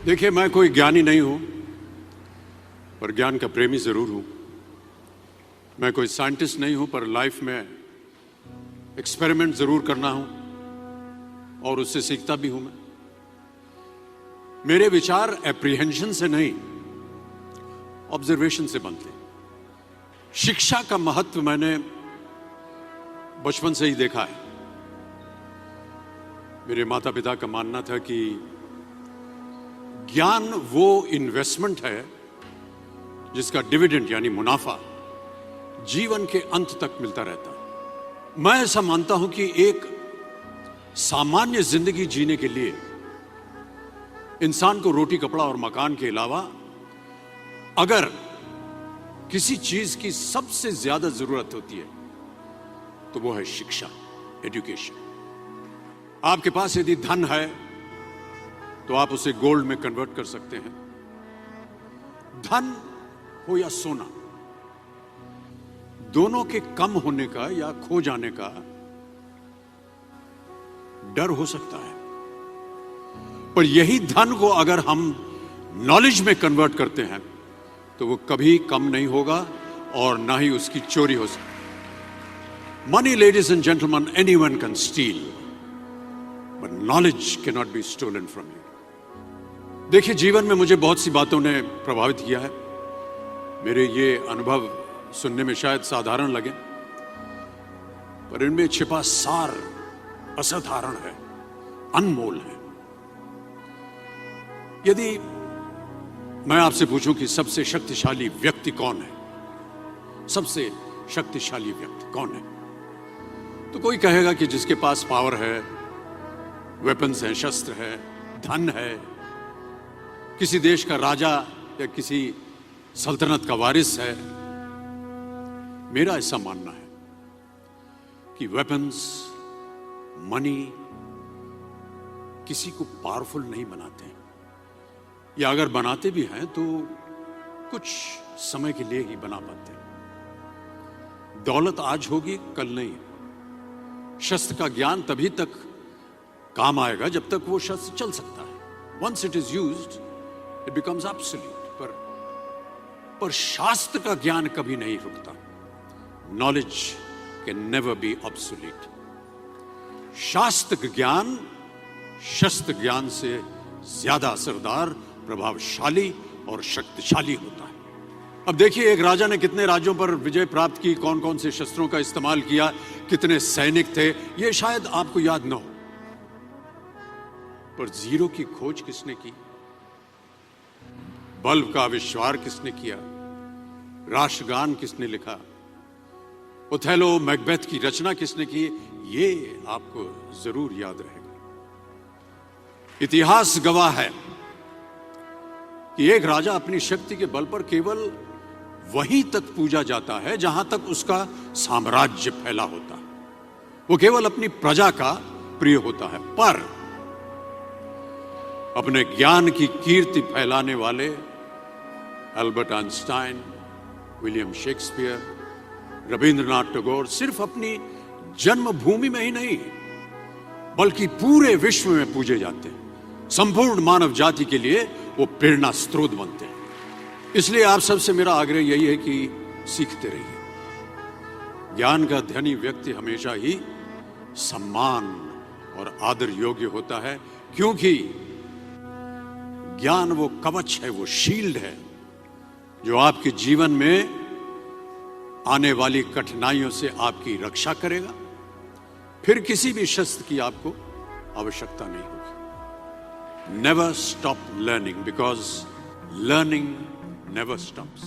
देखिए, मैं कोई ज्ञानी नहीं हूं, पर ज्ञान का प्रेमी जरूर हूं। मैं कोई साइंटिस्ट नहीं हूं, पर लाइफ में एक्सपेरिमेंट जरूर करना हूं और उससे सीखता भी हूं। मेरे विचार एप्रीहेंशन से नहीं, ऑब्जर्वेशन से बनते हैं। शिक्षा का महत्व मैंने बचपन से ही देखा है। मेरे माता पिता का मानना था कि ज्ञान वो इन्वेस्टमेंट है जिसका डिविडेंड यानी मुनाफा जीवन के अंत तक मिलता रहता है। मैं ऐसा मानता हूं कि एक सामान्य जिंदगी जीने के लिए इंसान को रोटी कपड़ा और मकान के अलावा अगर किसी चीज की सबसे ज्यादा जरूरत होती है तो वो है शिक्षा, एजुकेशन। आपके पास यदि धन है तो आप उसे गोल्ड में कन्वर्ट कर सकते हैं। धन हो या सोना, दोनों के कम होने का या खो जाने का डर हो सकता है, पर यही धन को अगर हम नॉलेज में कन्वर्ट करते हैं तो वो कभी कम नहीं होगा और ना ही उसकी चोरी हो सकती। Money, ladies and gentleman, anyone can steal, but knowledge can not be stolen from you. देखिए, जीवन में मुझे बहुत सी बातों ने प्रभावित किया है। मेरे ये अनुभव सुनने में शायद साधारण लगे, पर इनमें छिपा सार असाधारण है, अनमोल है। यदि मैं आपसे पूछूं कि सबसे शक्तिशाली व्यक्ति कौन है, सबसे शक्तिशाली व्यक्ति कौन है, तो कोई कहेगा कि जिसके पास पावर है, वेपन्स हैं, शस्त्र है, धन है, किसी देश का राजा या किसी सल्तनत का वारिस है। मेरा ऐसा मानना है कि वेपन्स, मनी किसी को पावरफुल नहीं बनाते, या अगर बनाते भी हैं तो कुछ समय के लिए ही बना पाते हैं। दौलत आज होगी, कल नहीं। शस्त्र का ज्ञान तभी तक काम आएगा जब तक वो शस्त्र चल सकता है। Once it is used it becomes absolute. पर शास्त्र का ज्ञान कभी नहीं रुकता। Knowledge can never be obsolete. शास्त्र ज्ञान शस्त्र ज्ञान से ज्यादा असरदार, प्रभावशाली और शक्तिशाली होता है। अब देखिए, एक राजा ने कितने राज्यों पर विजय प्राप्त की, कौन कौन से शस्त्रों का इस्तेमाल किया, कितने सैनिक थे, यह शायद आपको याद न हो, पर जीरो की खोज किसने की, बल्ब का आविष्कार किसने किया, राष्ट्रगान किसने लिखा, ओथेलो, मैकबेथ की रचना किसने की, ये आपको जरूर याद रहेगा। इतिहास गवाह है कि एक राजा अपनी शक्ति के बल पर केवल वहीं तक पूजा जाता है जहां तक उसका साम्राज्य फैला होता है। वो केवल अपनी प्रजा का प्रिय होता है, पर अपने ज्ञान की कीर्ति फैलाने वाले Albert Einstein, William Shakespeare, Rabindranath Tagore सिर्फ अपनी जन्मभूमि में ही नहीं बल्कि पूरे विश्व में पूजे जाते हैं। संपूर्ण मानव जाति के लिए वो प्रेरणा स्रोत बनते हैं। इसलिए आप सबसे मेरा आग्रह यही है कि सीखते रहिए। ज्ञान का धनी व्यक्ति हमेशा ही सम्मान और आदर योग्य होता है, क्योंकि ज्ञान वो कवच है, वो शील्ड है जो आपके जीवन में आने वाली कठिनाइयों से आपकी रक्षा करेगा। फिर किसी भी शस्त्र की आपको आवश्यकता नहीं होगी। Never stop learning, because learning never stops.